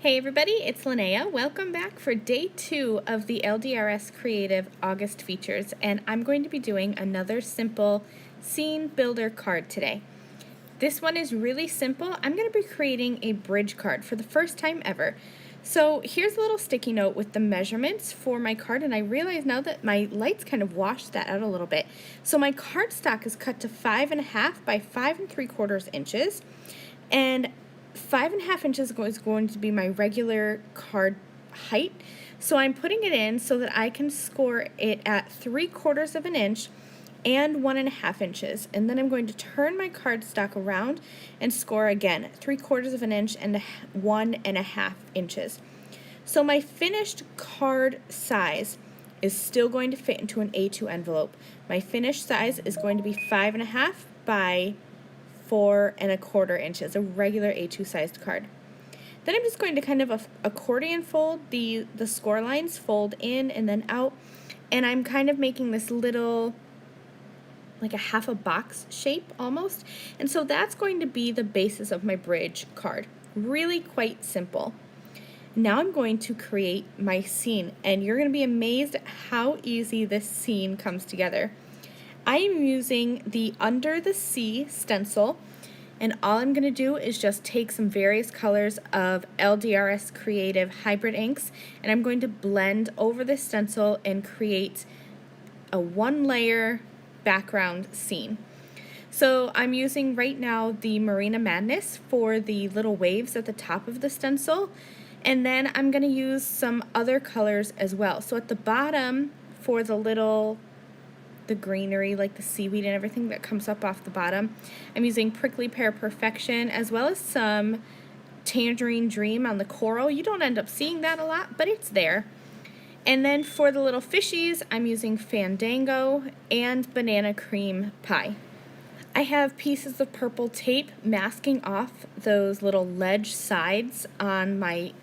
Hey everybody, it's Lynnea. Welcome back for day 2 of the LDRS Creative August features, and I'm going to be doing another simple scene builder card today. This one is really simple. I'm going to be creating a bridge card for the first time ever. So here's a little sticky note with the measurements for my card, and I realize now that my lights kind of washed that out a little bit. So my cardstock is cut to 5.5 by 5 3/4 inches, and 5.5 inches is going to be my regular card height. So I'm putting it in so that I can score it at 3/4 of an inch and 1.5 inches. And then I'm going to turn my cardstock around and score again 3/4 of an inch and 1.5 inches. So my finished card size is still going to fit into an A2 envelope. My finished size is going to be 5.5 by 4.25 inches, a regular A2 sized card. Then I'm just going to kind of accordion fold the score lines, fold in and then out, and I'm kind of making this little, like a half a box shape almost, and so that's going to be the basis of my bridge card. Really quite simple. Now I'm going to create my scene, and you're going to be amazed at how easy this scene comes together. I am using the Under the Sea stencil, and all I'm going to do is just take some various colors of LDRS Creative hybrid inks, and I'm going to blend over the stencil and create a one-layer background scene. So I'm using right now the Marina Madness for the little waves at the top of the stencil, and then I'm going to use some other colors as well. So at the bottom for the greenery, like the seaweed and everything that comes up off the bottom, I'm using Prickly Pear Perfection as well as some Tangerine Dream on the coral. You don't end up seeing that a lot, but it's there. And then for the little fishies, I'm using Fandango and Banana Cream Pie. I have pieces of purple tape masking off those little ledge sides on my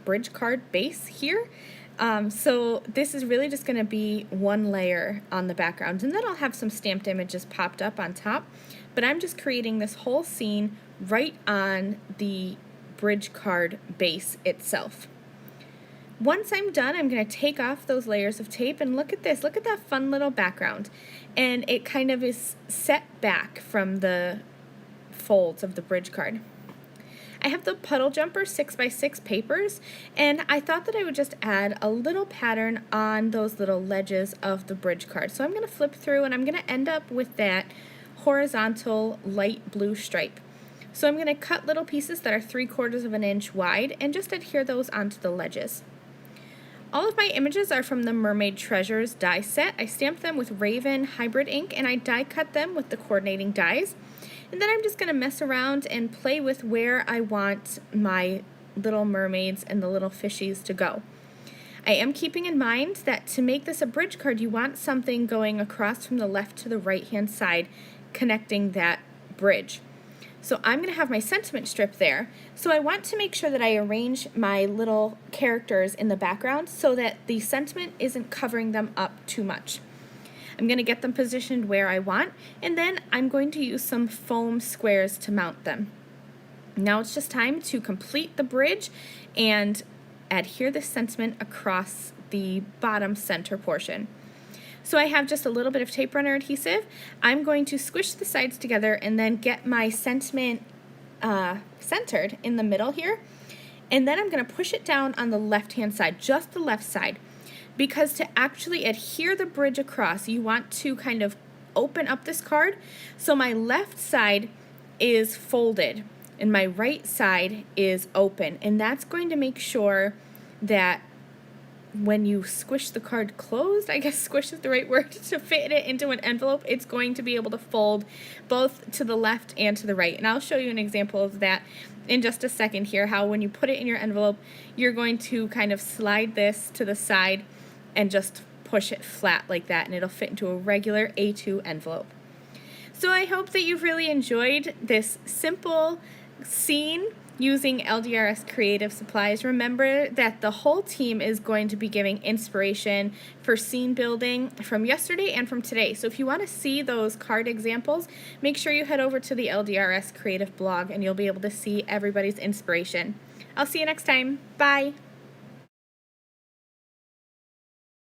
bridge card base here. So this is really just going to be one layer on the background, and then I'll have some stamped images popped up on top, but I'm just creating this whole scene right on the bridge card base itself. Once I'm done, I'm going to take off those layers of tape, and look at this, look at that fun little background, and it kind of is set back from the folds of the bridge card. I have the Puddle Jumper 6x6 papers, and I thought that I would just add a little pattern on those little ledges of the bridge card. So I'm going to flip through, and I'm going to end up with that horizontal light blue stripe. So I'm going to cut little pieces that are 3/4 of an inch wide and just adhere those onto the ledges. All of my images are from the Mermaid Treasures die set. I stamped them with Raven hybrid ink, and I die cut them with the coordinating dies. And then I'm just going to mess around and play with where I want my little mermaids and the little fishies to go. I am keeping in mind that to make this a bridge card, you want something going across from the left to the right hand side, connecting that bridge. So I'm going to have my sentiment strip there. So I want to make sure that I arrange my little characters in the background so that the sentiment isn't covering them up too much. I'm going to get them positioned where I want, and then I'm going to use some foam squares to mount them. Now it's just time to complete the bridge and adhere the sentiment across the bottom center portion. So I have just a little bit of tape runner adhesive. I'm going to squish the sides together and then get my sentiment centered in the middle here, and then I'm going to push it down on the left hand side, just the left side. Because to actually adhere the bridge across, you want to kind of open up this card. So my left side is folded and my right side is open. And that's going to make sure that when you squish the card closed, I guess squish is the right word, to fit it into an envelope, it's going to be able to fold both to the left and to the right. And I'll show you an example of that in just a second here, how when you put it in your envelope, you're going to kind of slide this to the side and just push it flat like that, and it'll fit into a regular A2 envelope. So I hope that you've really enjoyed this simple scene using LDRS Creative supplies. Remember that the whole team is going to be giving inspiration for scene building from yesterday and from today. So if you want to see those card examples, make sure you head over to the LDRS Creative blog and you'll be able to see everybody's inspiration. I'll see you next time. Bye!